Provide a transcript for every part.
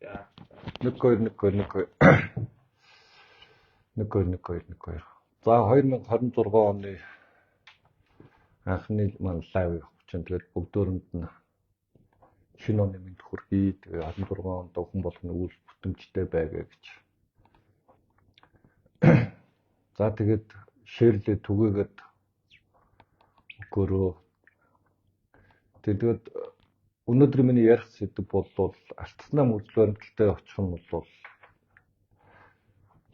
1 За 2026 оны анхны маань лайв явах чинь тэгээд бүгдөөрэнд нь шинэ оны мэнд хүргэе. Тэгээд 26 онд хүн болгоны үйл бүтэмжтэй байгээ гэж. За тэгээд шеэрлээ түгээгээд өгөөрөө. Тэгээд өнөөдөр миний ярих сэдэв бол алтснаа мөржил баримталтай очих нь бол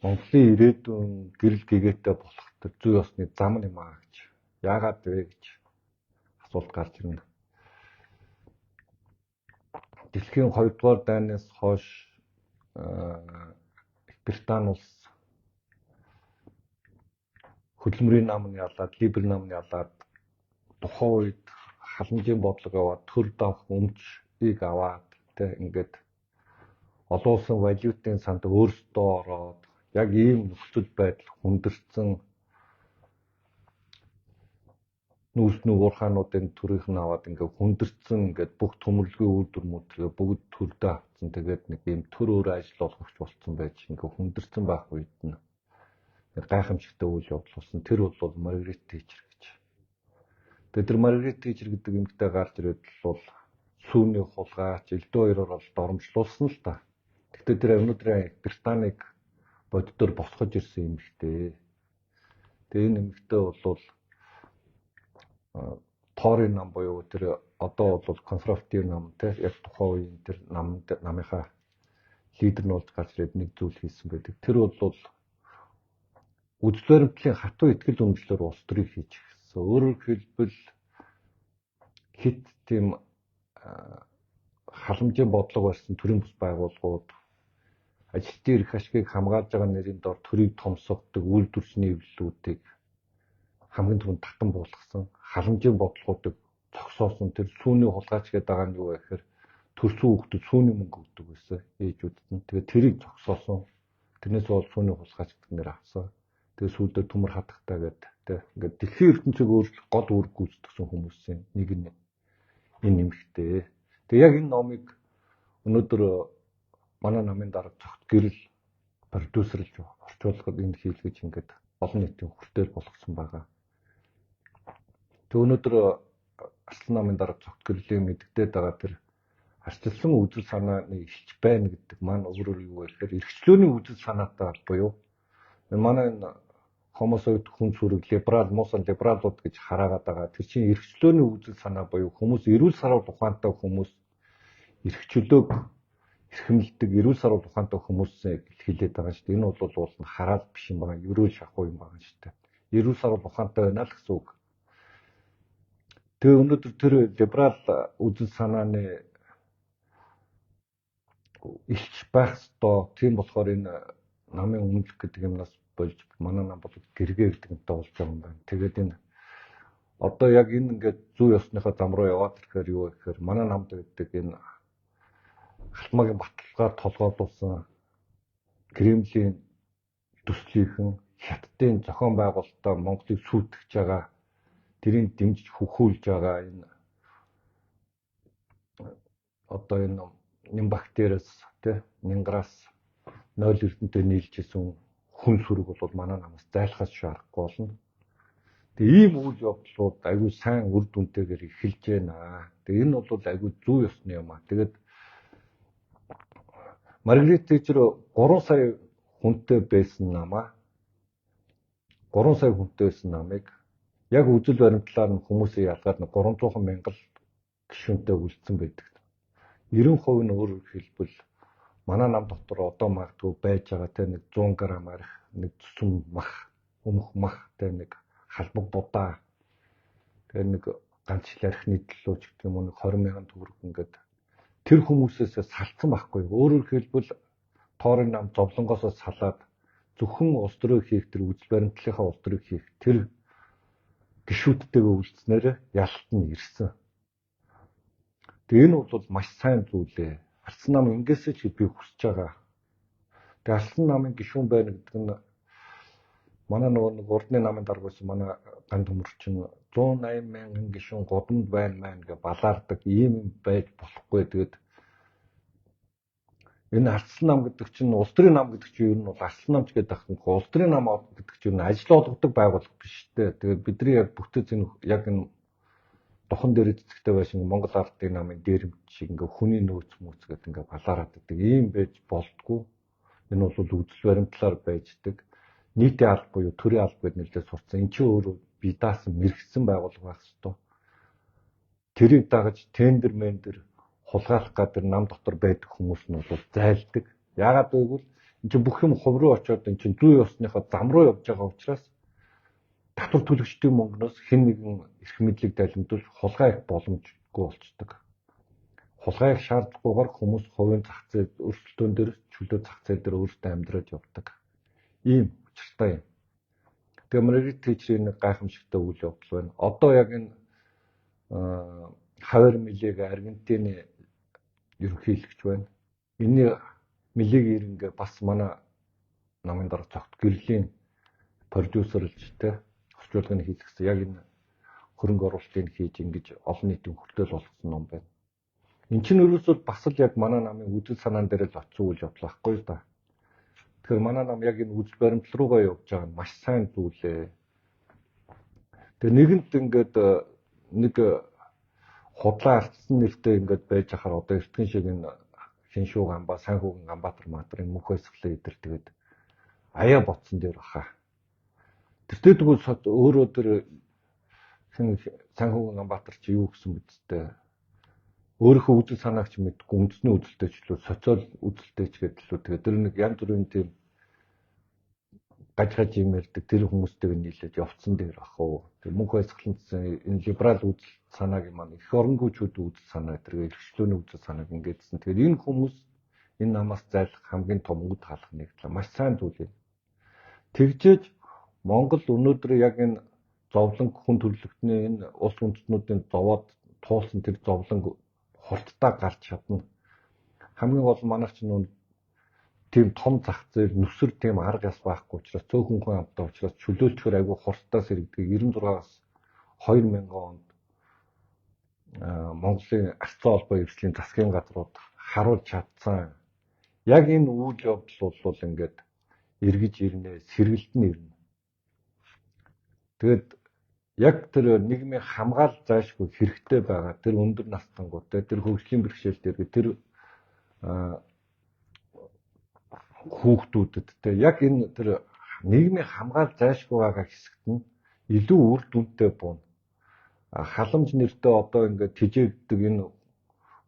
Монголын ирээдүйн гэрэл гэгээтэй болох тэр зүй ёсны зам юм аа гэж. Яагаад вэ гэж асуулт гарч ирнэ. Дэлхийн 2 дугаар дайнаас хойш Британи улс хөдөлмөрийн намын ялаад, либер намын ялаад тухайн үед халамжийн бодлого аваад төр давх өмчийг аваад тэ ингээд олон улсын валютын санд өөрсдөө ороод яг ийм нөхцөл байдал хүндэрсэн нүүрсний уурхаануудын төрийг нь аваад ингээд хүндэрсэн ингээд бүх төмөрлөгийн үйлдвэрмүүдээ бүгд төрдөө авцсан. Тэгээд нэг ийм төр өөр ажил олгогч болсон байж ингээд хүндэрсэн байх үед нь гайхамшигтай үйл явдал болсон. Тэр бол Маргарет Тэтчер гэж. Тэгээд тэр Маргарет Тэтчер гэдэг эмэгтэй гарч ирээд бол сүүний хулгайч элдв хоёроор бол доромжлуулсан л та. Гэхдээ тэр өнөөдрийн Британиг боддоор босгож ирсэн эмэгтэй. Тэгээд энэ эмэгтэй бол Торийн нам буюу тэр одоо бол консерватив нам те яг тухайн үеийн тэр намынхаа лидер нь болж гарч ирээд нэг зүйл хийсэн байдаг. Тэр бол үзэл баримтлалын хатуу ихтгэл үнэмшлэр улс төрийг хийж гисэн. Өөрөөр хэлбэл хит тийм халамжийн бодлого барьсан төрийн бус байгууллагууд ажилтны эрх ашгийг хамгаалж байгаа нэрийн дор төрийг томсгодог үйлдвэрчний эвлэлүүдийг хамгийн түрүүнд татан буулгасан, халамжийн бодлогуудыг зогсоосон. Тэр сүүний хулгайч гэдэг байгаа нь юу вэ гэхээр төрсөн хүүхдэд сүүний мөнгө өгдөг байсан ээжүүдэд нь. Тэгээд тэрийг зогсоосон. Тэрнээс бол сүүний хулгайч гэдэг нэр авсан. Тэгээд сүүлдээ төмөр хатагтай гэдэг тэ ингээд дэлхийн ертөнцийг өөрчлөх гол үүрэг гүйцэтгэсэн хүмүүсийн нэг нь энэ нэмэгтэй. Тэгээд яг энэ номыг өнөөдөр манай намын дарга цогт гэрэл продюсерлж орчуулгад энэ хийлгэж ингээд олон нийтийн хүртэл болгосон байгаа. Тэг өнөөдөр Арслан намын дарга цогт гэрлийн мэддэгдээд байгаа тэр арчилсан үзэл санааны илч байна гэдэг маань өөрөөр юу вэ гэхээр эрхчлөөний үзэл санаатай буюу манай энэ хомосоид хүн сүрэг либерал муусан либералууд гэж хараагаад байгаа. Тэр чинь эрхчлөөний үзэл санаа буюу хүмүүс эрүүл сарвал ухаантай хүмүүс эрхчлөөг эрхэмлдэг эрүүл сарвал ухаантай хүмүүсээ хэлээд байгаа шүү дээ. Энэ бол уулна хараал биш юм байна. Ерөөл шахуу юм байна шүү дээ. Эрүүл сарвал ухаантай байна л гэсэн үг. Тэгээ өнөөдөр тэр либерал үзэл санааны илч байх ёстой. Тийм болохоор энэ намын өмнөлөх гэдэг юмнаас болж манай нам бол гэргээ гэдэг юмтай болж байгаа юм байна. Тэгээд энэ одоо яг энэ ингээд зүй ёсныхаа зам руу яваад ирэхээр юу вэ гэхээр манай намд гэдэг энэ Алтмаагийн баталгаар толгойдуулсан Кремлийн төслийнхэн хятадын зохион байгуулалтаа Монголыг сүйтгэж байгаа тэрийг дэмжиж хөхүүлж байгаа энэ одоо энэ Нимбактерээс тэ Нинграас 0 эрдэнтэй нийлжсэн хүн сүрэг бол манай намаас зайлхаж шаарахгүй болно. Тэгээ ийм үйл явдлууд аягүй сайн үр дүнтэйгээр эхэлж байна. Тэгээ энэ бол аягүй зүй ёсны юм аа. Тэгээд Маргарет Тэтчер 3 сая хүнтэй байсан намаа 3 сая хүнтэй байсан намыг яг үзэл баримтлаар нь хүмүүсээ ялгаад 300 мянган гишүүнтэй үлдсэн байдаг. 90% нь өөрөөр хэлбэл манай нам дотор одоо магадгүй байж байгаа те нэг 100 г арх, нэг цэцэн мах, өмх мах те нэг халбаг будаа тэгээ нэг ганц жил архины төлөө ч гэдэг юм уу 20 мянган төгрөг ингээд тэр хүмүүсээс салцсан байхгүй. Өөрөөр хэлбэл Торын нам зовлонгоос салаад зөвхөн улс төрийг хийх тэр үзэл баримтлалынхаа улс төрийг хийх тэр гишүүдтэйгээ үлдснээр ялалт нь ирсэн. Тэгээ энэ бол маш сайн зүйлээ. Арслан нам ингэсэж би хүсэж байгаа. Тэгээ Арслан намын гишүүн байна гэдэг нь манай нэг урдны намын дарга байсан манай ганд төмөрчин 180 мянган гишүүн годамд байна гэж балаардаг ийм байж болохгүй. Тэгээд Энэ Арслан нам гэдэг чинь улс төрийн нам гэдэг чинь ер нь бол Арслан намч гэдэг ахын улс төрийн нам гэдэг чинь ажил олгодог байгууллага биш үү? Тэгээд бидний яг бүтэц энэ яг энэ духан дээр эцэгтэй байшин Монгол ардын намын дээрэмч шиг ингээ хүний нөөц мөөц гэдэг ингээ балаараад байдаг. Ийм байж болтгүй. Энэ бол үзэл баримтлаар байждаг. Нийтийн алба буюу төрийн алба гэдэг нэрээр сурцсан. Энд чинь өөрөө бие даасан мэрэгсэн байгууллага байх ёстой. Тэрийг дагаж тендер мендер хулгайлах гадар нам дотор байдаг хүмүүс нь бол зайлдаг. Яагаад гэвэл энэ чинь бүх юм хувь руу очиод энэ чинь зүй ёсныхоо зам руу явж байгаа учраас татвар төлөгчдийн мөнгнөөс хэн нэгэн эрх мэдлийг далимдуулж хулгай их боломжгүй болчдөг. Хулгай их шаардлагагүйгээр хүмүүс хувийн зах зээл өрсөлдөөн дээр чөлөө зах зээл дээр өөрсдөө амьдраад явдаг. Ийм учиртай юм. Тэгээ Маргарита Тэтчерийн нэг гайхамшигтай үйл явдал байна. Одоо яг энэ Хавьяр Милег Аргентины ерөнхийлөгч байна. Энэний Милег ирэнгээ бас манай намын дараа цогт гэрлийн продюсерлж те орчуулгыг хийлгэсэн. Яг энэ хөрөнгө оруулалтыг хийж ингэж олон нийтийн хүртэл болгосон ном байна. Энд чинь ерөөсөө бас л яг манай намын үзэл санаан дээр л очсон үйл явдал байхгүй л да. Тэгэхээр манай нам яг энэ үзэл баримтлал руугаа явж байгаа нь маш сайн зүйлээ. Тэгээ нэгэнт ингээд нэг худлаа ардсан нэртэй ингээд байж хахаар одоо эртхэн шиг энэ хиншүү гамбаа, Санхүүгийн Ганбаатар матрын мөнх баясгалан идэр тэгээд аяа ботсон дээр баха. Тэр тэгвэл өөрөө тэр Санхүүгийн Ганбаатар чи юу гэсэн мэдтэй. Өөрийнхөө үзэл санааг ч мэдгүй үндэсний үзэлтэй ч лөө социал үзэлтэй ч гэдэг лөө тэгээд тэр нэг янз бүрийн тийм гажгаж юм ярьдаг тэр хүмүүстэйг нийлээд явцсан дээр бах уу. Тэр мөнх баясгалан энэ либерал үзэл санааг маань их оронгуйчүүдийн үзэл санаа тэргээ эрхчлөөний үзэл санааг ингээдсэн. Тэгэхээр энэ хүмүүс энэ намаас зайлах хамгийн том үд хаалх нэгдлээ. Маш сайн зүйл юм. Тэгжээж Монгол өнөөдөр яг энэ зовлон хүн төрөлхтний энэ улс үндэстнүүдийн зовоод туулсан тэр зовлон хурдтай гарч чадна. Хамгийн гол манайх ч нүүн тийм том зах зээл нүсэр тийм арга яс байхгүй учраас цөөхөн хүн амттай учраас чөлөөлчгөр айгүй хурдтай сэргдэг 96-аас 2000 онд Монголын арцсан холбоо эрслийн засгийн газрууд харуулж чадсан. Яг энэ үйл явдал бол ингээд эргэж ирнэ, сэргэлтэн ирнэ. Тэгэд яг тэр нийгмийн хамгаал зайлшгүй хэрэгтэй байгаа. Тэр өндөр настангуудтай, тэр хөгжлийн бэрхшээлтэй тэр хүүхдүүдэд те яг энэ тэр нийгмийн хамгаал зайлшгүй байгаа хэсэгт нь илүү үр дүнтэй буuna. Халамж нэртэй одоо ингээд тижээгдэг энэ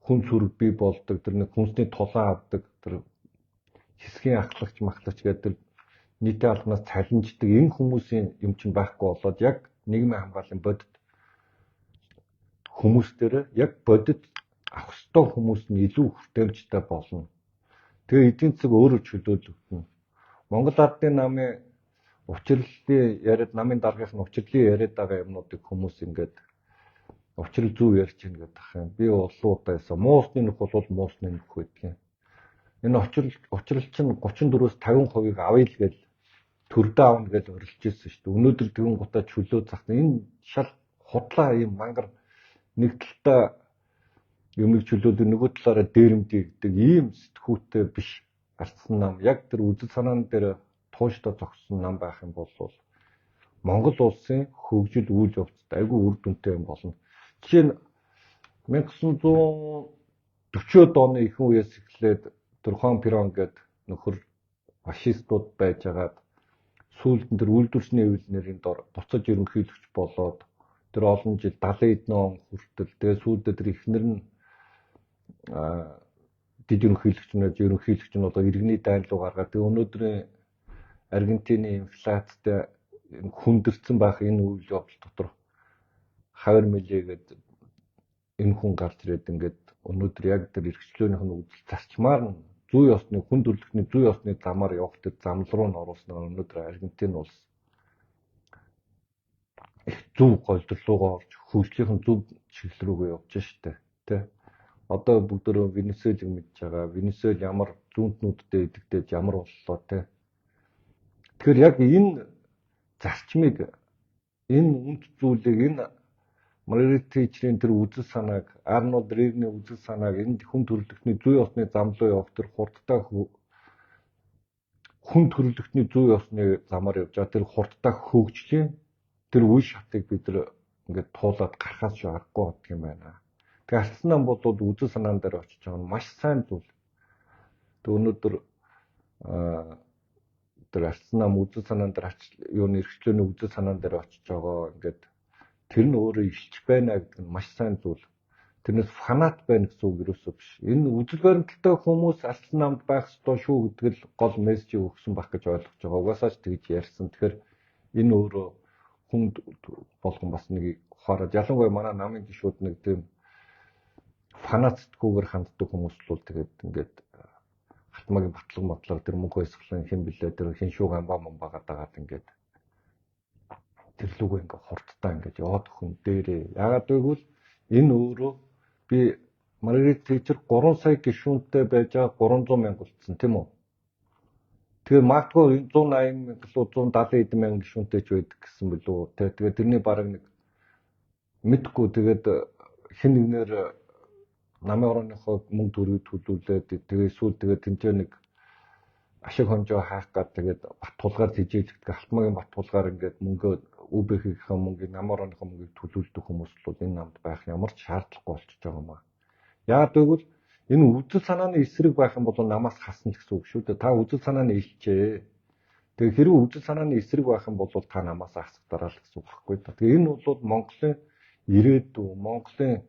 хүн сүрэг бий болдог тэр нэг хүнсний тулаан авдаг тэр хэсгийн ахлагч махлагч гэдэг тэр нийтийн албанаас цалинждаг энэ хүмүүсийн юм чинь байхгүй болоод яг нийгмийн хамгааллын бодит хүмүүс дээр яг бодит авах ёстой хүмүүс нь илүү хүртээмжтэй болно. Тэгээ эдийн засаг өөрөө чөлөөлөгдөнө. Монгол ардын намын учрлалын яриад намын даргын учрлалын яриад байгаа юмнуудыг хүмүүс ингээд учрал зүв ярьж ийн гэдэг юм. Би улуудаасаа муусны нөх бол муусны нөх байдгийн. Энэ учрал чинь 34-өөс 50% авъя л гэж төрдөө авна гэж орилж ирсэн шүү дээ. Өнөөдөр тэгэн гутаа чөлөө зах. Энэ шал худлаа юм мангар нэг талдаа юмыг чөлөөдөг нөгөө талаараа дээрэмдэгдэг ийм сэтгүүтэй биш арцсан нам яг тэр үзэл санаан дээр тууштай зогссон нам байх юм бол Монгол улсын хөгжил үйл явцад айгүй үр дүнтэй юм болно. Жишээ нь 1940-од оны ихэнх үеэс эхлээд тэр Хуан Пирон гэдэг нөхөр фашистууд байжгаад сүүлд нь тэр үйлдвэрчний эвлэлнэрийн дор буцаж ерөнхийлөгч болоод тэр олон жил 70 эдэн он хүртэл тэгээ сүүлдээ тэр ихнэр нь дэд ерөнхийлөгч нь одоо иргэний дайн руу гаргаад тэгээ өнөөдрийн Аргентины инфляцтай хүндэрсэн байх энэ үйл явдал дотор Хавьяр Милег гэдэг энэ хүн гарч ирээд ингээд өнөөдөр яг тэр эрхчлөөнийх нь үзэл зарчмаар нь зүй ёсны хүн төрөлхтний зүй ёсны замаар явах тэр зам руу нь оруулснаар өнөөдөр Аргентин улс их зөв голдлогоо орж хөгжлийн зөв чиглэл рүүгээ явж штэ тий. Одоо бүгдөө Венесуэлийг мэдж байгаа. Венесуэл ямар зүүнтнүүдтэй идэгдэж ямар боллоо тий. Тэгэхээр яг энэ зарчмыг энэ үнд зүйлийг энэ Маргаret Thatcher-ийн тэр үзэл санааг, Arnold Reagan-ийн үзэл санааг энд хүн төрөлхтний зүй ёсны зам руу явах тэр хурдтай хүн төрөлхтний зүй ёсны замаар явж байгаа тэр хурдтай хөгжлийн тэр үе шатыг бид нар ингээд туулаад гарахаас ч аргагүй болдго юм байна. Тэгээ Ардсан нам бол үзэл санаан дээр очиж байгаа нь маш сайн зүйл. Тэг өнөөдөр тэр Ардсан нам үзэл санаан дээр юуны эрхчлөөний үзэл санаан дээр очиж байгаа ингээд тэр нь өөрөө илч байна гэдэг нь маш сайн зүйл. Тэрнээс фанат байна гэсэн үг ерөөсөө биш. Энэ үзэл баримталтай хүмүүс Ардсан намд байх ёстой шүү гэдэг л гол мессежийг өгсөн байх гэж ойлгож байгаа. Угаасаа ч тэгж ярьсан. Тэгэхээр энэ өөрөө хүнд болгон бас нэг ухаарад ялангуяа манай намын гишүүд нэг тийм фанатикгүйгээр ханддаг хүмүүс бол тэгээд ингээд хатмагийн батлаг мотлог тэр мөнх баясгалан хэн блэ тэр хэн шууг амбаа момбагаад дагаад ингээд тэр лүгөө ингээд хурдтай ингээд яваад өхөн дээрээ. Яагаад гэвэл энэ өөрөө би Маргаret Thatcher 3 сая гишүүнтэй байж байгаа 300 мянга болцсон тийм үү? Тэгээд магадгүй 180 мянга л 170 эд мянга гишүүнтэй ч байдаг гэсэн билүү. Тэгээд тэрний бараг нэг мэдгүй тэгээд хэн нэгнэр намын орныхоо мөнгө төрөй төлүүлээд тэгээд сүүл тэгээд тэнцээ нэг ашиг хонжоо хаах гад тэгээд бат тулгаар тижээлэгдэх алтмагийн бат тулгаар ингээд мөнгө УБХ-ийн мөнгөийг намын орныхоо мөнгийг төлүүлдэг хүмүүс бол энэ намд байх ямар ч шаардлагагүй болчихж байгаа юм аа. Яагаад гэвэл энэ үзэл санааны эсрэг байх юм бол намаас хасна гэсэн үг шүү дээ. Та үзэл санааны илчээ. Тэгээ хэрвээ үзэл санааны эсрэг байх юм бол та намаас асах дараа л гэсэн үг байхгүй. Тэгээ энэ бол Монголын ирээдүй, Монголын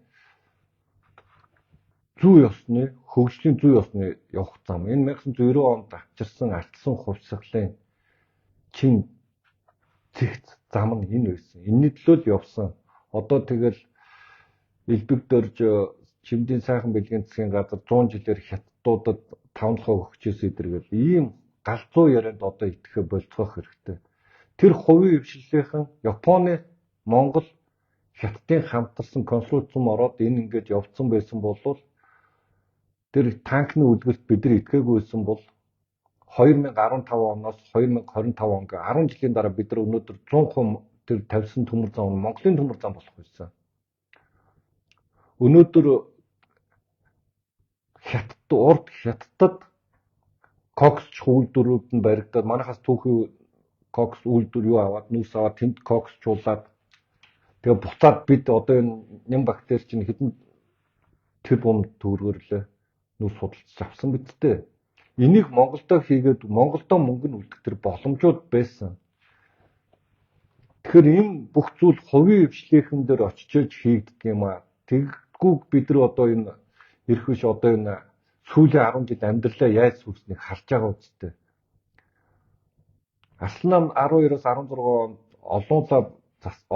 зүй ёсны, хөгжлийн зүй ёсны явах зам. Энэ 1990 онд авчирсан ардсан хувьсгалын чин зэгц зам нь энэ байсан. Энэний төлөө л явсан. Одоо тэгэл элбэг дөрж чимдийн сайхан бэлгийн засгийн газар 100 жилээр хятадуудад 5% өгчээсэй дэргээл ийм галзуу ярианд одоо итгэхэ болцоох хэрэгтэй. Тэр хувийн хвшлийнхэн Японы Монгол хятадын хамтарсан консорциум ороод энэ ингээд явцсан байсан бол тэр танкны үлгэрт бид нар итгээгүй байсан бол 2015 оноос 2025 он 10 жилийн дараа бид нар өнөөдөр 100% тэр тавьсан төмөр зам нь Монголын төмөр зам болох байсан. Өнөөдөр хятадд коксч үйлдвэрүүд нь баригдаад манайхаас түүхий кокс үйлдвэр юу аваад нүс аваад тэнд коксчуулаад тэгээ буцаад бид одоо энэ ням бактери чинь хэдэн тэрбум төгрөгөрлөө нүс судалж авсан бидтэй. Энийг Монголдо хийгээд Монголдо мөнгө нь үлдэх тэр боломжууд байсан. Тэгэхээр энэ бүх зүйл хувийн хвшлийнхэн дээр очиж хийгддэг юм аа. Тэггүйг бид нар одоо энэ ирэх биш одоо энэ сүүлийн 10 жил амьдралаа яаж сүрснийг харж байгаа үстэй. Ардсан нам 12-оос 16 онд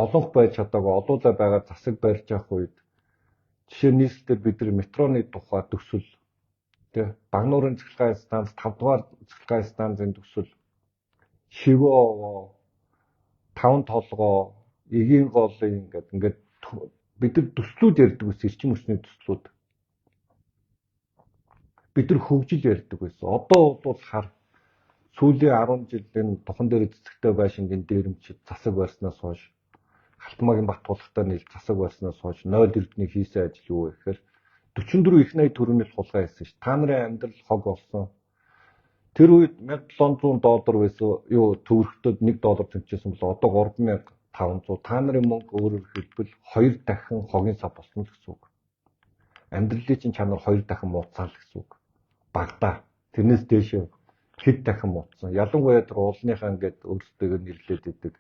олонх байж чадаагүй олуулаа байгаа засаг барьж явах үед жишээ нийслэлээр бид нар метроны тухай төсөл тэг Багнуурын цэцгэлгаан станц 5 дугаар цэцгэлгаан станцын төсөл Шивөө 5 толгой эгийн голын ингээд бид нар төслүүд ярьдаг ус эрчим хүчний төслүүд бид нар хөгжил ярьдаг байсан. Одоо бол хар сүүлийн 10 жилийн тухан дээр цэцэгтэй байшингийн дээрэмчид засаг барьснаас хойш Халтмаагийн бат тулахтаа нийл засаг барьснаас хойш 0 эрдний хийсэн ажил юу вэ гэхээр 44 их найд төгрөгийн хулгай хийсэн ш. Та нарын амьдрал хог болсон. Тэр үед $1700 байсан юу төгрөгтөд $1 тэмцээсэн бол одоо $3500. Та нарын мөнгө өөрөөр хэлбэл 2 дахин хогийн сав болсон гэсэн үг. Амьдралын чинь чанар 2 дахин мууцаал гэсэн үг. Багтаа. Тэрнээс дээшээ хэд дахин мууцсан. Ялангуяа тэр уулныхаа ингээд өөрсдөө нэрлээд идэг.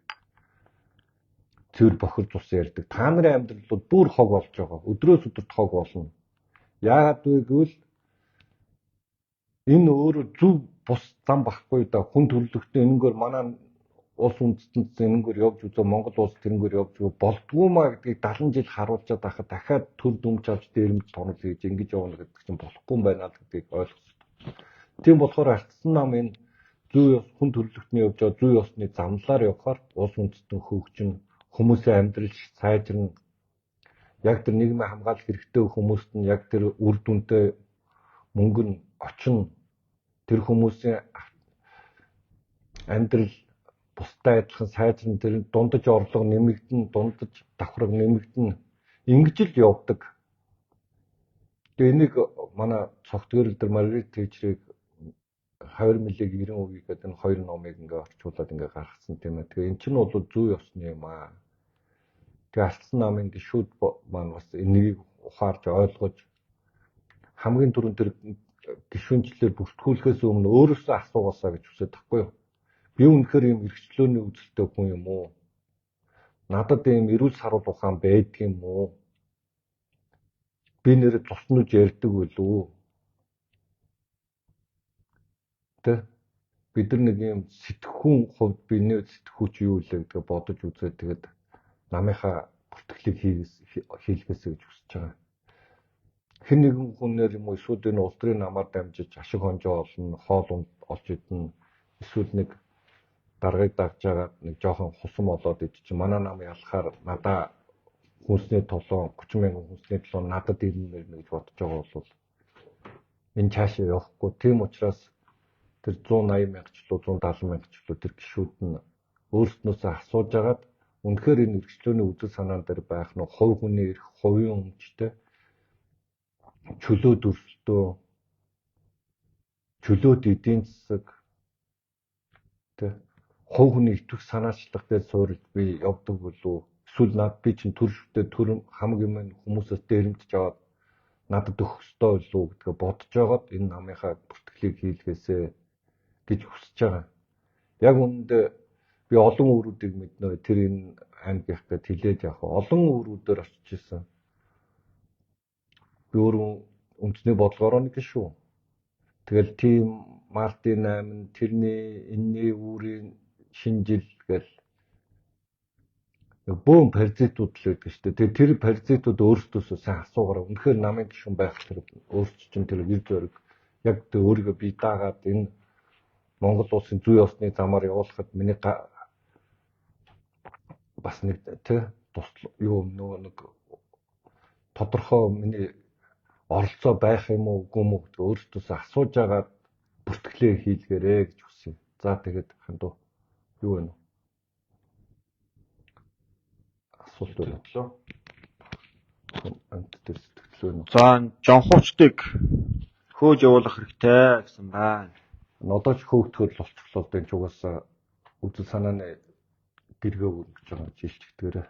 Цэвэр бохирд ус ярьдаг. Та нарын амьдрал бол бүр хог болж байгаа. Өдрөөс өдөрт хог болно. Яагаад вэ гэвэл энэ өөрөө зөв бус зам багхгүй да. Хүн төрөлхтөн энэгээр манай улс үндэстэн энэгээр явж үзөө Монгол улс тэрнгээр явж өгөө болдгоо маа гэдгийг 70 жил харуулчаад байхад дахиад төр дүмж авч дээрэмж тонол хийж ингэж явна гэдэг чинь болохгүй юм байна гэдгийг ойлгох. Тийм болохоор Ардсан нам энэ зүй ёс хүн төрөлхтний явж байгаа зүй ёсны замлаар явхаар улс үндэстэн хөгжин хүмүүсийн амьдрал сайжирна. Яг тэр нийгмийн хамгаалах хэрэгтэй хүмүүст нь яг тэр үр дүнтэй мөнгө нь очино. Тэр хүмүүсийн амьдрал бусдад адилхан сайжирна. Тэр дундаж орлого нэмэгдэн, дундаж давхраг нэмэгдэн. Ингэж л явдаг. Тэгээ энийг манай цогтгөрөл дээр Маргаret Thatcher-ыг 20 мөлийг 90% гэдэг энэ хоёр номыг ингээ орчуулад ингээ гаргасан тийм ээ. Тэгээ эн чинь бол зүй ёсны юм аа. Тэгээ Алдсан намын гишүүд маань бас энийг ухаарж ойлгож хамгийн түрүүнд тэр гишүүнчлэлээр бүртгүүлэхээс өмнө өөрөөсөө асуугаасаа гэж хүсэж тахгүй юу? Би үнэхээр юм эрхчлөөний үзэлтэй хүн юм уу? Надад ийм эрүүл сарвал ухаан байдаг юм уу? Би нэр туснууж ярьдаг байлгүй. Тэ бид нар нэг юм сэтгэхүүн хувьд би нэр сэтгэхүүч юу вэ гэдгээ бодож үзээд тэгээд намынхаа бүртгэлийг хийлгээсэй гэж хүсэж байгаа. Хэн нэгэн хүнээр юм уу эсвэл энэ улс төрийн намаар дамжиж ашиг хонжоо олно, хоол олж идэнэ. Эсвэл нэг даргыг дагж байгаа нэг жоохон хусам олоод ид чи манай нам ялахаар надаа хүнсний толон 30 мянган хүнсний толон надад ирнэ гэж бодож байгаа бол энэ цаашаа явахгүй. Тийм учраас тэр 180 мянга ч лөө 170 мянга ч лөө тэр гишүүд нь өөрснөөсөө асууж агаад үнэхээр энэ эрхчлөөний үзэл санаан дээр байх нь хувь хүний эрх, хувийн өмчтэй чөлөөт өрсөлдөө, чөлөөт эдийн засаг, тэ хувь хүний итгэх санаачлах дээр суурилж би явдаг болов. Эсвэл над би чинь төр шүтээ төр хамаг юм хүмүүсээс дээрэмдэж аваад надад өгөх ёстой болов гэдгээ бодож байгаад энэ намынхаа бүртгэлийг хийлгээсэй гэж хүсэж байгаа. Яг үүндээ би олон үүрүүдийг мэднэ. Тэр энэ аймгийнх гээд хилээд явах олон үүрүүдээр очиж исэн. Би өөрөө үндэсний бодлогоор нэг шүү. Тэгэл тийм Мартин 8 тэрний энэний үүрийн шинжил гэл бөөн паразитууд л байдаг шүү дээ. Тэгээ тэр паразитууд өөрсдөөсөө сайн асуугаараа үнэхээр намын гишүүн байх тэр өөрсдөө чинь тэр эр зориг яг тэр өөрийгөө бие даагаад энэ Монгол улсын зүй ёсны замаар явуулахад миний бас нэг тэ юу нэг тодорхой миний оролцоо байх юм уу үгүй юм уу гэдэг өөрсдөөсөө асууж агаад бүртгэлээ хийлгээрэй гэж хүсэв. За тэгээд хандуу юу вэ? Асуулт өглөө. Амт дээр сэтгэлөө нь. За жонхуучдыг хөөж явуулах хэрэгтэй гэсэн байна. Одоо ч хөөгдөхөөр л болчихлоо дээ ч угаасаа үзэл санааны гэргээ өргөж байгаа жилчгдгээрээ.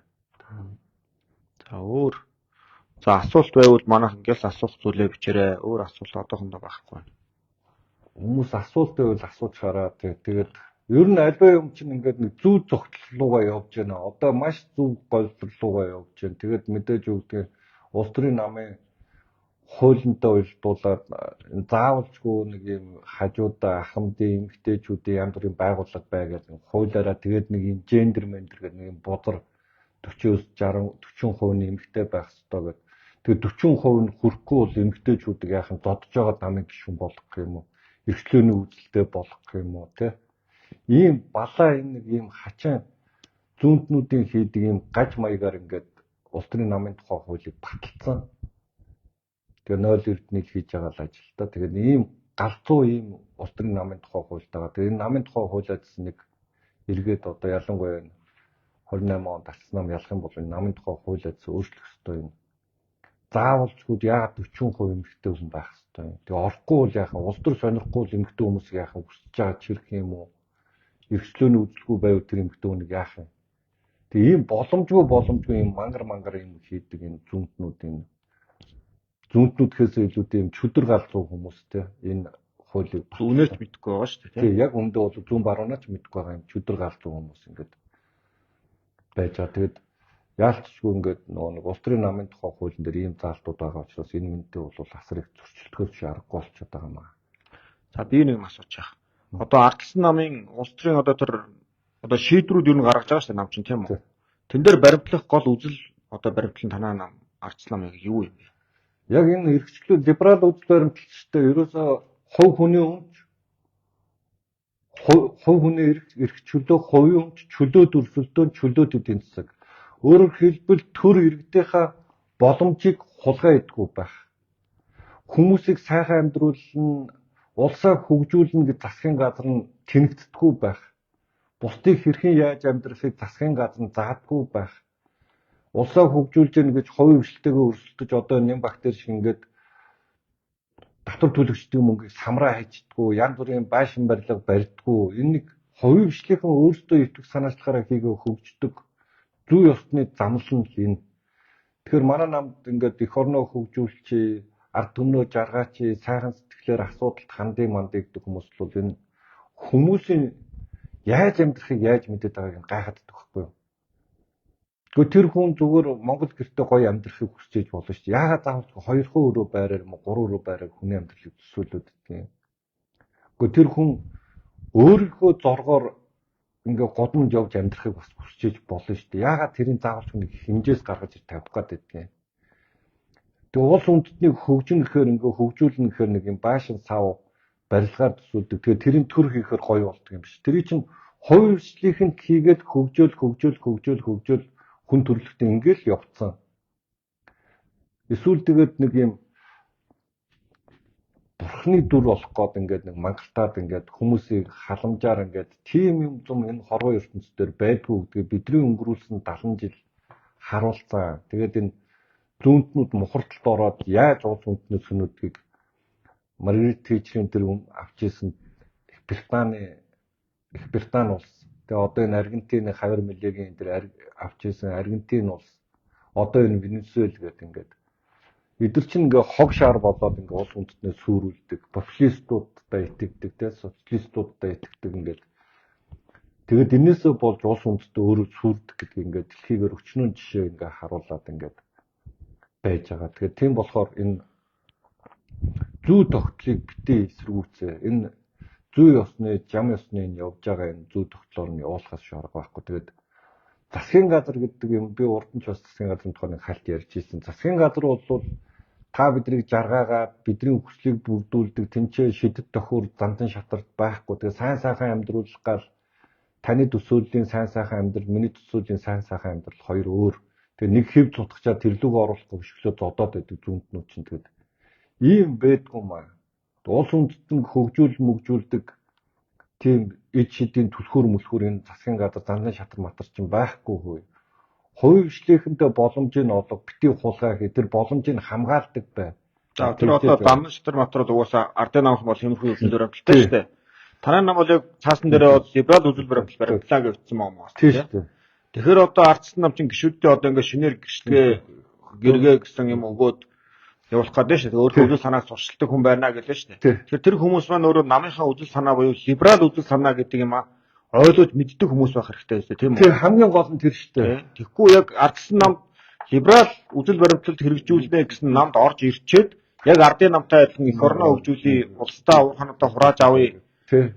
За өөр. За асуулт байвал манайх ингээл асуух зүйлээ бичээрэй. Өөр асуулт одоохондоо байхгүй. Хүмүүс асуулт байвал асуучаараа тэгээд ер нь альва юм чинь ингээд нэг зүү зогтлолуугаа явж байна. Одоо маш зүв голдлолуугаа явж байна. Тэгээд мэдээж үгдгээр улс төрийн намын хуулиндаа уялдуулаад заавалжгүй нэг юм хажуудаа ахмадын эмэгтэйчүүдийн янз бүрийн байгууллага байгаад хуулиараа тэгээд нэг юм гендер мендер гэдэг нэг юм бузар 40% нь эмэгтэй байх ёстой гэдэг. Тэгээд 40% нь хүрэхгүй бол эмэгтэйчүүдийг яахан додж байгаа намын гишүүн болгох юм уу? Эрхчлөөний үзэлтэй болгох юм уу те? Ийм балаа энэ нэг ийм хачаан зүүнтнүүдийн хийдэг ийм гаж маягаар ингээд улс төрийн намын тухай хуулийг баталсан. Тэгээ 0 эрднийг хийж байгаа л ажил та. Тэгээд ийм галзуу ийм улс төрийн намын тухай хуультайгаа. Тэгээд энэ намын тухай хуулиас нэг эргээд одоо ялангуяа 28 онд арчсан нам ялах юм бол энэ намын тухай хуулиас өөрчлөх ёстой юм. Заавалжгүй яагаад 40% эмэгтэй хүн байх ёстой юм. Тэгээ орохгүй бол яахан улс төр сонирхгүй бол эмэгтэй хүмүүсийг яахан хүсэж байгаа чирх юм уу? Эрхчлөөний үзэлгүй байвал тэр эмэгтэй хүнийг яах юм? Тэгээ ийм боломжгүй ийм мангар ийм хийдэг энэ зүүнтнүүдхээс илүү ийм чөдөр галзуу хүмүүс те энэ хуулийг үнэлж мэдэхгүй байгаа шүү дээ. Тийм яг өмнөдөө бол зүүн баруунаач мэдэхгүй байгаа юм чөдөр галзуу хүмүүс ингээд байж байгаа. Тэгээд яалтчгүй ингээд нөгөө нэг улс төрийн намын тухай хуулийн дээр ийм заалтууд байгаа учраас энэ мэдээ бол асар их зөрчилдөхөж аргагүй болчиход байгаа юм аа. За би нэг асууж байгаа. Одоо Ардсан намын улс төрийн одоо шийдвэрүүд юу н гаргаж байгаа шүү дээ нам чинь тийм үү? Тэн дээр баримтлах гол үзэл одоо баримтлан танаа нам Ардсан намыг юу юм бэ? Яг энэ эрхчлөө либерал үзэл баримтлагчтай ерөөсөө хувь хүний өмч хувь хүний эрх чөлөө, хувийн өмч, чөлөөт өрсөлдөөн, чөлөөт эдийн засаг. Өөрөөр хэлбэл төр иргэдийнхаа боломжийг хулгай идэггүй байх. Хүмүүсийг сайхан амьдруулна, улсаа хөгжүүлнэ гэж засгийн газар нь тэнэгддэггүй байх. Бусдыг хэрхэн яаж амьдрахыг засгийн газар нь заадаггүй байх. улсаа хөгжүүлж гэнэ гэж хувийн хвшилтэйгээ өрсөлдөж одоо нэм бактери шиг ингээд татвар төлөгчдийн мөнгийг самраа хайчдаггүй, янз бүрийн байшин барилга барьдаггүй. Энэ нэг хувийн хвшлийнхэн өөрсдөө итгэх санаачлахаараа хийгээ хөгждөг зүй ёсны замлал нь энэ. Тэгэхээр манай намд ингээд эх орноо хөгжүүлчи, ард түмнөө жаргаач, сайхан сэтгэлээр асуудалд хандыг мандыг гэдэг хүмүүс бол энэ хүмүүсийн яаж амьдрахыг яаж мэдээд байгааг нь гайхаад байдаг байхгүй юу? Гэхдээ тэр хүн зүгээр Монгол гэртээ гоё амьдрахыг хүсэж иж болно шүү дээ. Яагаад заавал 2 өрөө байраар 3 өрөө байраар хүний амьдралыг төсөөлөд гэдэг юм. Гэхдээ тэр хүн өөрийнхөө зоргоор ингээ годомд явж амьдрахыг бас хүсэж иж болно шүү дээ. Яагаад тэрийн заавал нэг хэмжээс гаргаж ир тавих гээд байдгийг. Тэгээ улс үндэстнийг хөгжин гэхээр ингээ хөгжүүлнэ гэхээр нэг юм байшин сав барилгаар төсөөлдөг. Тэгээ тэрийн төр хийхээр гоё болдог юм биш. Тэрий чинь хувийн хвшлийнхэн хийгээд хөгжөөл хүн төрөлхтөө ингээл явцсан. Эсвэл тэгээд нэг юм бурхны дүр болох гээд ингээд нэг мангалтаад ингээд хүмүүсийг халамжаар ингээд тийм юм зам энэ хорвоо ертөнцийн байдгүй гэдгийг бидний өнгөрүүлсэн 70 жил харуулсан. Тэгээд энэ зүүнтнүүд мухарталд ороод яаж улс үндэстнээс хөнөөдгийг Маргарет Тэтчерийн тэр авч исэн Их Британи улс. Тэгээ одоо энэ Аргентины хавар мэлэгийн тэр авч исэн Аргентин улс. Одоо энэ Венесуэл гэдэг ингээд эдгээр чинь ингээ хог шаар болоод ингээ улс үндэстнээ сүрүүлдэг, популистуудтай итгэдэг, тэ социалистуудтай итгэдэг ингээд. Тэгээд энээсээ болж улс үндэстээ өөрөө сүрдэг гэдэг ингээ дэлхийгээр өчнөн жишээ ингээ харуулад ингээд байж байгаа. Тэгээд тийм болохоор энэ зүй тогтолцоог битээ эсэргүүцээ. Энэ зүй ёсны, зам ёсны энэ явж байгаа энэ зүй тогтолцоор нь явуулахаас шаарга байхгүй. Тэгээд засгийн газар гэдэг юм би урд нь ч бас засгийн газрын тухай нэг хальт ярьж ирсэн. Засгийн газар бол та биднийг жаргаагаад бидний хүслийг бүрдүүлдэг тэнцээ шидэт тохиур зандан шатарт байхгүй. Тэгээ сайн сайхан амьдруулах гал таны төсөөллийн сайн сайхан амьдрал, миний төсөөллийн сайн сайхан амьдрал хоёр өөр. Тэгээ нэг хэв цутгачаа тэрлүүг оруулахгүй бишглөө зодоод байдаг зүүнтнүүд чинь тэгээд ийм байдгүй маа. Улс үндэстэн хөгжүүлдэг тийм эд шидийн түлхүүр мөлхүүр энэ засгийн газар зандан шатар матар чинь байхгүй хөөе. Хувийн хвшлийнхэнтэй боломжийг олго битгий хулгай хэ тэр боломжийг хамгаалдаг бай. За тэр одоо зандан шатар матрууд угаасаа ардын намх бол хэмнэх үйлдвэр амталтай шүү дээ. Танай нам бол яг цаасан дээрээ бол либерал үзүүлбэр амтал баримтлаа гэвчихсэн юм уу? Тийм шүү дээ. Тэгэхээр одоо ардсан нам чинь гişүүдтэй одоо ингээ шинээр гიშгэ гэргээ гэсэн юм өгөөд явуулах гэдэг шүү дээ. Өөрөө үзэл санааг туршилдаг хүн байна гэлээ шүү дээ. Тэгэхээр тэр хүмүүс маань өөрөө намынхаа үзэл санаа буюу либерал үзэл санаа гэдэг юм аа ойлгож мэддэг хүмүүс байх хэрэгтэй шүү дээ. Тийм үү? Тэр хамгийн гол нь тэр шүү дээ. Тэгэхгүй яг ардсан нам либерал үзэл баримтлалд хэрэгжүүлнэ гэсэн намд орж ирчээд яг ардын намтай адилхан эх орноо хөгжүүлээ, улстай уурхануудаа хурааж авъя. Тий.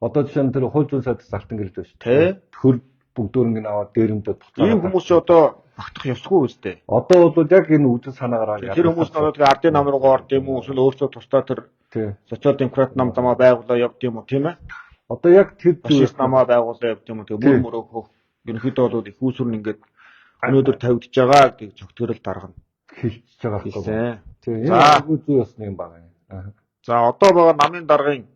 Одоо жишээ нь тэр хууль зүйн сайдаас залтан гэрэлж байна шүү дээ. Төр бүгдөрөнгө аваад дээрэмдээ буцаад. Ийм хүмүүс одоо багтах ёсгүй үстэй. Одоо бол яг энэ үзэл санаагаар яг тэр хүмүүс нөгөө ардын нам руугаа орд юм уу, эсвэл өөрсдөө тусдаа тэр социал демократ нам замаа байгуулаа явд юм уу, тийм ээ? Одоо яг тэр фашист намаа байгуулаа явд юм уу, тэгээ мөр мөрөөхөө ерөнхийдөө бол их үүсвэр нь ингээд өнөөдөр тавигдж байгаа гэдэг зөвтгөрөл даргана. Хэлчихэж байгаа байхгүй. Тийм. Энэ агуу зүй ёсны юм байна. За одоо байгаа намын даргыг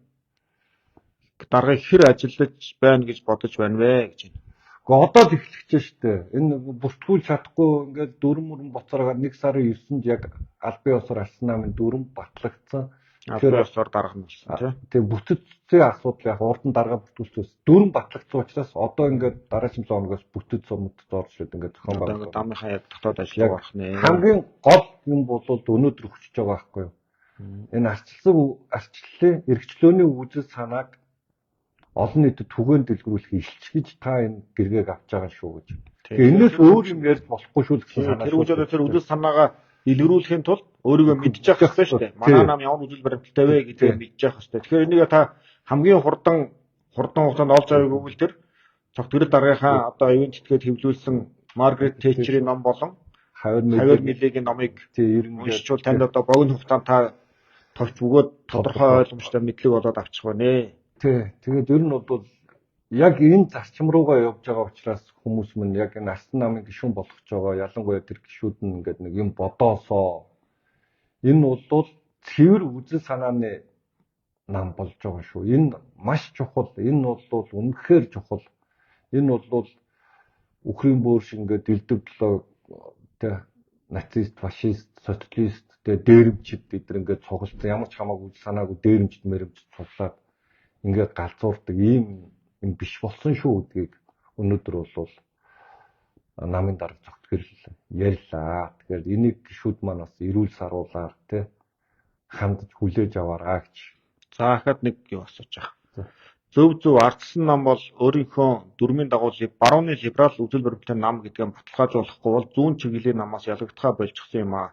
хэр ажиллаж байна гэж бодож байна вэ гэж байна. Гэхдээ одоо л эхлэж шүү дээ. Энэ бүртгүүл чадахгүй ингээд дөрөн мөрөн боцороо 1 сарын 9-нд яг албан ёсоор алсан намын дүрм батлагдсан. Тэгэхээр ёсоор даргана болсон тийм. Бүтэцийн асуудал яг урд нь дарга бүртгүүлсэн. Дүрм батлагдсан учраас одоо ингээд дараагийн 7 хоногоос бүтэц сумд зорж шээд ингээд зохион байгуулалт ингээд намынхаа яг дотоод ажиллагаа болох нэ. Хамгийн гол юм бол өнөөдөр хүчиж байгаа байхгүй юу? Энэ арчлалын эрхчлөөний үзэл санааг олон нийтэд түгээн дэлгэрүүлэх илчгэж та энэ гэргээг авч байгаа шүү гэж. Тэгээ энэс өөр юм ярьж болохгүй шүү гэсэн санаа. Тэр үгээр тэр үзэл санаагаа илрүүлэхийн тулд өөрийгөө мэдчих хэрэгтэй шүү дээ. Манай нам ямар үзэл баримталтай вэ гэдгийг мэдчих хэрэгтэй. Тэгэхээр энийг та хамгийн хурдан хугацаанд олж авъя гэвэл тэр цогтгөрөл даргийнхаа одоо ивент тэтгээд хэвлүүлсэн Маргарет Тэтчерийн ном болон хавар мэлэгийн номыг уншичвал танд одоо богино хугацаанд та товч бөгөөд тодорхой ойлгомжтой мэдлэг болоод авчих байна. Тэгээд ер нь бол яг энэ зарчим руугаа явж байгаа учраас хүмүүс мань яг энэ арсан намын гишүүн болгож байгаа. Ялангуяа тэр гишүүд нь ингээд нэг юм бодоосоо энэ бол цэвэр үзэл санааны нам болж байгаа шүү. Энэ маш чухал. Энэ бол үнэхээр чухал. Энэ бол үхрийн бөөр шиг ингээд дэлдэвдлөө тэ нацист, фашист, социалист тэ дээрэмчид эдгээр ингээд цугласан ямар ч хамаагүй санаагүй дээрэмчид мэрэмчид цуглаад ингээд галзуурдаг ийм юм биш болсон шүү гэдгийг өнөөдөр бол намын дарга зогтгөл ярьлаа. Тэгэхээр энийг гişүүд маань бас эрүүл саруулаар тэ хандж хүлээж аваарай гэж. За хахад нэг юу асууж байгаа. Зөв ардсан нам бол өөрийнхөө дүрмийн дагуу барууны либерал үзэл баримттай нам гэдгээ баталгаажуулахгүй бол зүүн чиглэлийн намаас ялагдхаа болчихсон юм аа.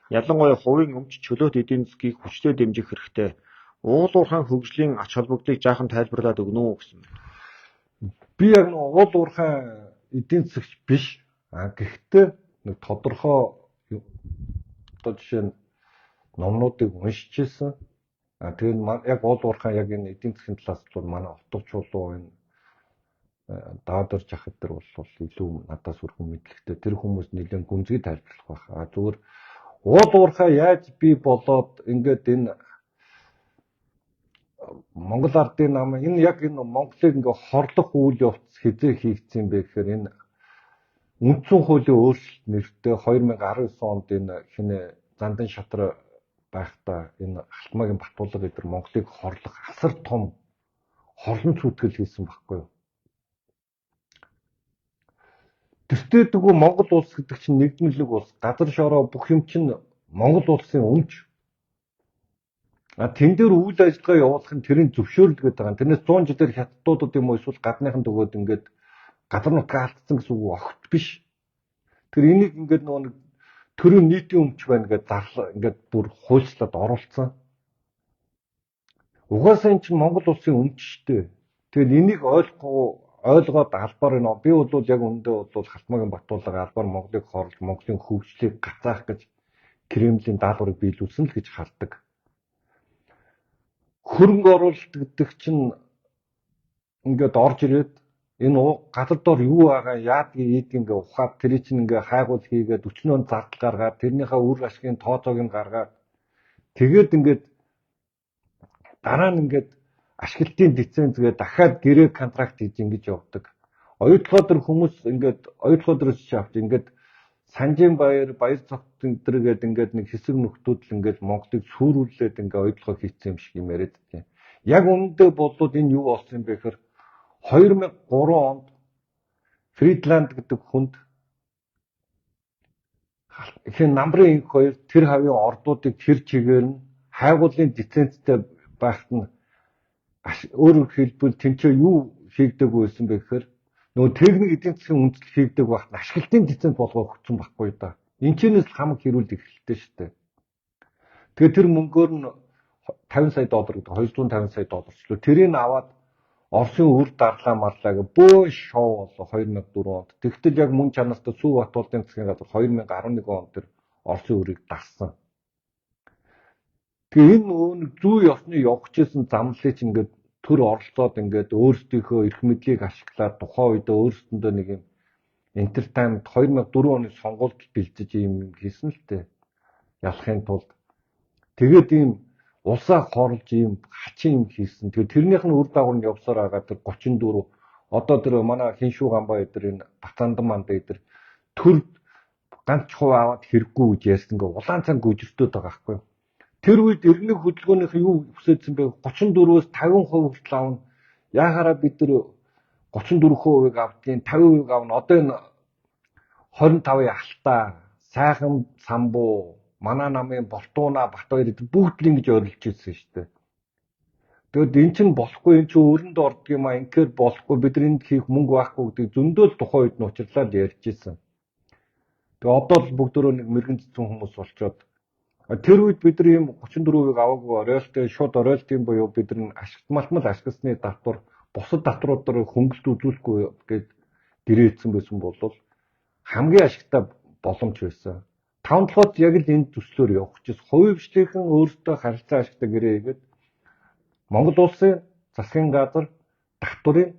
Ялангуяа хувийн өмч чөлөөт эдийн засгийг хүчтэй дэмжих хэрэгтэй. Уулуурхайн хөгжлийн ач холбогдолыг жаахан тайлбарлаад өгнө үү гэсэн байна. Би яг нэг уулуурхайн эдийн засгч биш. Гэхдээ нэг тодорхой одоо жишээ нь номнуудыг уншиж ирсэн. Тэгээд яг уулуурхайн яг энэ эдийн засгийн талаас бол манай утгачлуу энэ даадорж ахад тэр бол илүү надаас өргөн мэдлэгтэй. Тэр хүмүүс нэлээд гүнзгий тайлбарлах байх. Зүгээр уулуурхай яаж би болоод ингээд энэ Монгол ардын нам энэ яг энэ Монголыг ингээд хорлох үйл явц хизээ хийгдсэн бэ гэхээр энэ үндсэн хуулийн өөрчлөлт нэртэй 2019 онд энэ хинэ Зандан шатраа байхдаа энэ Алтмаагийн Батулга эдэр Монголыг хорлох асар том хорлон цүйтгэл хийсэн байхгүй юу. Тэртээдгүй Монгол улс гэдэг чинь нэгдмэлэг улс. Газар шороо бүх юм чинь Монгол улсын өмч. Тэн дээр үйл ажиллагаа явуулах нь тэрийн зөвшөөрлөд байгаа. Тэрнээс 100 жилээр хятадуудад юм уу эсвэл гадныхан төгөөд ингээд газар нутгаа алдсан гэсэн үг огт биш. Тэр энийг ингээд нэг төрийн нийтийн өмч байна гэж зарлаа ингээд бүр хуульчлаад оруулсан. Угаасаа энэ чинь Монгол улсын өмч шүү дээ. Тэгээд энийг ойлгоод албаар байна. Би бол яг өндөө бол Алтмаагийн Батулга албаар Монголыг хорлож Монголын хөгжлийг гацаах гэж Кремлийн даалгаврыг биелүүлсэн л гэж хардаг. Хөрөнгө оруулалт гэдэг чинь ингээд орж ирээд энэ газар дор юу байгаа яадгийг ингээд ухаад тэр чинь ингээд хайгуул хийгээд 40 он зардал гаргаад тэрнийхээ үр ашигын тооцоог нь гаргаад тэгээд ингээд дараа нь ингээд ашиглалтын лицензгээ дахиад гэрээ контракт хийж ингэж явдаг. Оюутлогоо төр хүмүүс ингээд оюутлогоо дөрөс авч ингээд Санжийн баяр цогт гэдэг ингээд нэг хэсэг нөхдүүд л ингээд Монголыг сүрүүлээд ингээд оюутлогоо хийцсэн юм шиг юм яриад байна. Яг үүндээ болоод энэ юу болсон юм бэ гэхээр 2003 онд Фридланд гэдэг хүнд хин намрын инх хоёр тэр хавийн ордуудыг тэр чигээр нь хайгуулын лицензтэй байхад нь өөрөөр хэлбэл тэнцээ юу хийгдэг байсан бэ гэхээр нөгөө техник эдийн засгийн үндэслэл хийгдэг багт ашиглалтын лиценз болгох өгсөн байхгүй да. Энэчнээс хамаг хэрүүл эхэллээ шүү дээ. Тэгээд тэр мөнгөөр нь $50 сая гэдэг $250 сая ч. Тэрийг аваад Оросын үр дарлаа марлаа гэ бөө шоу болоо 2004 онд. Тэгтэл яг мөн чанартай Сүү Батуулгын засгийн газар 2011 онд тэр Оросын үрийг дарсан. Тэгээ энэ зүй ёсны явж исэн замлыг ч ингээд төр оролцоод ингээд өөрсдийнхөө эрх мэдлийг ашиглаад тухайн үед өөрсдөндөө нэг юм entertainment 2004 оны сонгуульд бэлдэж юм хийсэн л дээ. Ялахын тулд тэгээд ийм улсаа хорлж ийм хачин юм хийсэн. Тэгээд тэрнийх нь үр дагавар нь явсаар байгаа тэр 34 одоо тэр манай Хиншүү Гамбай эдэр энэ Батандан манд эдэр төр ганц хувь аваад хэрэггүй гэж ярьсан гээ улаан цанг гүйжиртээд байгаа байхгүй юу. Тэр үед иргэний хөдөлгөөнийх юу хүсэжсэн бэ? 34-өөс 50% хүртэл авна. Яахаараа бид тэр 34%-ийг авдیں۔ 50%-ийг авна. Одоо энэ 25-ыг алтаа, сайхан самбуу, манай намын Болтууна, Батбаяр бүгд л ингэж орилж ирсэн шүү дээ. Тэгэд эн чинь болохгүй, эн чинь өрөнд ордог юм аа, инхээр болохгүй, бид энд хийх мөнгө байхгүй гэдэг зөндөө л тухайн үед нь учирлаад ярьж ирсэн. Тэгээ одоо л бүгдөө нэг мэрэгэн цэцэн хүмүүс болчоод тэр үед бид нар ийм 34%-ийг аваагүй роялти шууд роялтийн буюу бид нар ашигтмал ашигласны татвар бусад татваруудаар хөнгөлт үзүүлэхгүй гэж гэрээдсэн байсан бол хамгийн ашигтай боломж байсан. 5-7-д яг л энэ төслөөр явах гэж хувийн бичлэгэн өөртөө харилцаа ашигтай гэрээ хийгээд Монгол улсын засгийн газар татварыг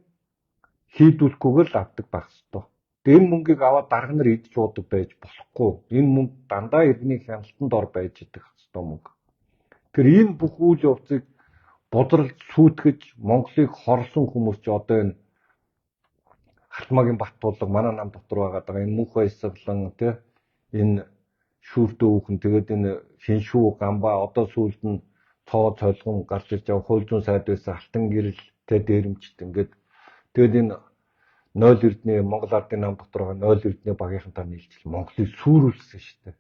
хийдүүлэхгүйгээр л авдаг байх ёстой. Энэ мөнгийг аваад дарга нар идж уудаг байж болохгүй. Энэ мөнгө дандаа иргэний хяналтанд ор байж идэх ёстой мөнгө. Тэр энэ бүх үйл явцыг бодролж сүйтгэж Монголыг хорсон хүмүүс ч одоо энэ Халтмаагийн Баттуулга манай нам дотор байгаа энэ мөнх баясгалан тий энэ шүүртөө хүүхэн тэгээд энэ хиншүү гамбаа одоо сүүлд нь цоо цолгон гарч ирж байгаа хууль зүйн сайд байсан алтан гэрэл тий дээрэмчт ингээд тэгээд энэ 0 эрдний Монгол ардын нам дотор байгаа 0 эрдний багийнхантай нийлжил Монголыг сүрүүлсэн шүү дээ.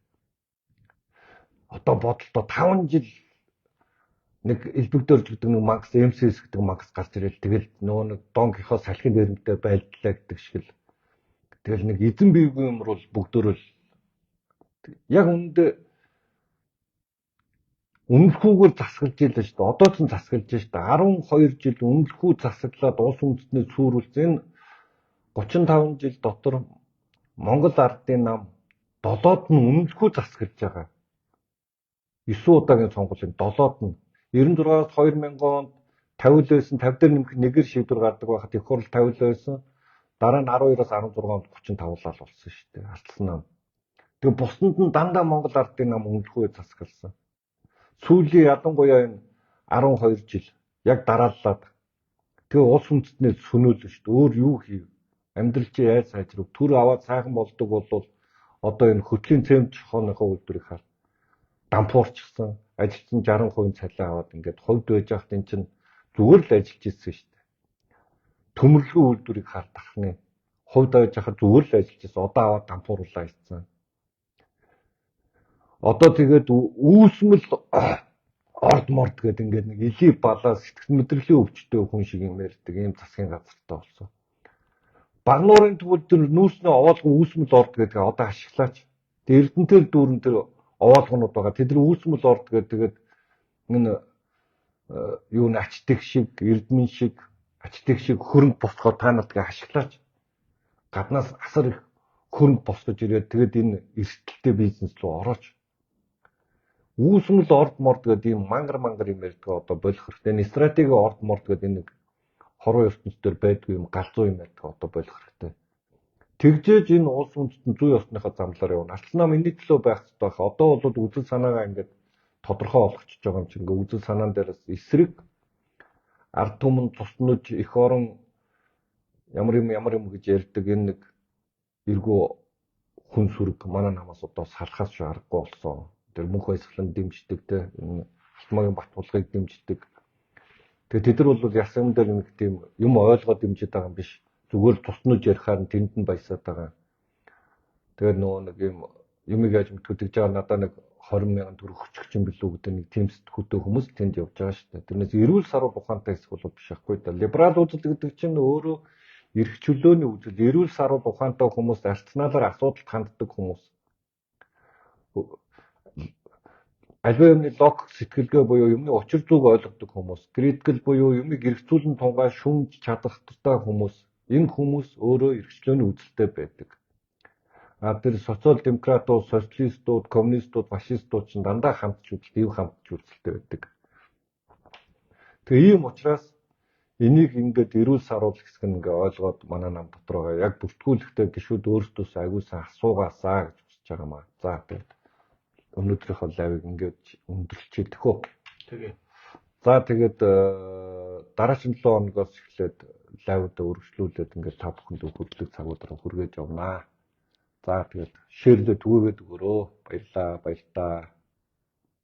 Одоо бодолтой 5 жил нэг элбэгдөрж гэдэг нэг Макс МСС гэдэг Макс гарч ирэл тэгэл нөгөө нэг Дон Кихот салхин дээрмтэй байлдлаа гэдэг шиг л тэгэл нэг эзэн биегүй юмр бол бүгдөө л яг үнэлэхүүгээр засгалж ийлээ шүү дээ. Одоо ч засгалж шүү дээ. 12 жил үнэлэхүү засаглаад улс үндэстнээ сүрүүлсэн 35 жил дотор Монгол ардын нам 7-д нь үнэлэхүү засгалж байгаа. 9 удаагийн сонгуулийн 7-д нь 96-аас 2000 онд 50 л байсан 50 дээр нэмэх нэгээр шийдвэр гардаг байхад их хурл 50 л байсан. Дараа нь 12-аас 16 онд 35 лал болсон шүү дээ. Алдсан нам. Тэгээ бусдад нь дандаа Монгол ардын нам үнэлэхүү засгалсан. Сүүлийн ялангуяа энэ 12 жил яг дарааллаад тэгээ улс үндэстнээ сөнөөлөн шүү дээ. Өөр юу хийв? Амьдрал чи яаж сайжрав? Төр аваад сайхан болдог бол одоо энэ хөтлийн цемент хооныхоо үйлдвэрийг хар дампуурчсан. Ажилчин 60% цалин аваад ингээд хувьд байж хахад эн чинь зүгээр л ажиллаж ирсэн шүү дээ. Төмөрлөгийн үйлдвэрийг хар тахны хувьд байж хахад зүгээр л ажиллаж ирсэн. Одоо аваад дампууруулаа ийцсэн. Одоо тэгээд үүсмэл орд морд гэдэг ингээд нэг илий балаа сэтгэл мэдрэлийн өвчтөй хүн шиг юм ярьдаг ийм засгийн газартай болсон. Багнуурын тэгвэл тэр нүүрсний овоолгон үүсмэл орд гэдэг одоо ашиглаач. Эрдэнтел дүүрэн тэр овоолгонууд байгаа. Тэд нар үүсмэл орд гэдэг энэ юу н ачтэг шиг, эрдмэн шиг, ачтэг шиг хөрөнгө босгохоор та нарт ашиглаач. Гаднаас асар их хөрөнгө босгож ирээд тэгээд энэ эрсдэлтэй бизнес руу орооч. Үүсмэл орд морд гэдэг ийм мангар юм ярьдаг одоо болох хэрэгтэй. Энэ стратегийн орд морд гэдэг нэг хорвоо ертөнцийн байдгүй юм галзуу юм ярьдаг одоо болох хэрэгтэй. Тэгжээж энэ улс үндэстэн зүй ёсныхаа замлаар явна. Алт нам энэний төлөө байх хэрэгтэй байх. Одоо бол үзэл санаагаа ингээд тодорхой болгочихж байгаа юм чинь ингээд үзэл санаан дээрээс эсрэг ард түмэн туснаж эх орон ямар юм гэж ярьдаг энэ нэг эргүү хүн сүрэг манай намаас одоо салхаас ч аргагүй болсон. Тэр мөнх баясгалан дэмждэг те Халтмаагийн Баттуулгыг дэмждэг. Тэгээ тэд нар бол ясан дээр нэг тийм юм ойлгоод дэмжиж байгаа юм биш. Зүгээр туснаж ярихаар нь тэнд нь баясаад байгаа. Тэгээд нөгөө нэг юм яаж мэдгэж байгаа надаа нэг 20,000 төгрөг өчгч юм билүү гэдэг нэг тийм сэтгүүтэй хүмүүс тэнд явж байгаа шүү дээ. Тэрнээс эрүүл саруу ухаантай хэсэг бол биш байхгүй да. Либерал үзэл гэдэг чинь өөрөө эрх чөлөөний үзэл, эрүүл саруу ухаантай хүмүүс арцнаалаар асуудалд ханддаг хүмүүс. Аливаа юмны логик сэтгэлгээ буюу юмны учир зүг ойлгодог хүмүүс, критикл буюу юмыг эргцүүлэн тунгаа шүмж чадах туфтаа хүмүүс, энэ хүмүүс өөрөө эрхчлөөний үзэлтэй байдаг. Тэр социал демократууд, социалистууд, коммунистууд, фашистууд ч дандаа хамтч үзэлтэй байдаг. Тэгээ ийм учраас энийг ингээд эрүүл саруул хэсэг нь ингээд ойлгоод манай нам дотор байгаа. Яг бүртгүүлэхдээ гişүүд өөрсдөөс аягуулсан асуугаасаа гэж үзэж байгаа маа. За тэгээд өнөөдрийнхөө лавыг ингээд өндөрлчихэд хөө. Тэгээ. За тэгээд дараагийн 7 хоногоос эхлээд лавд өргөжлүүлээд ингээд та бүхэнд хөдлөх цагуудаар хүргэж явнаа. За тэгээд шеэрлээ түгээгээд өгөрөө. Баярлаа.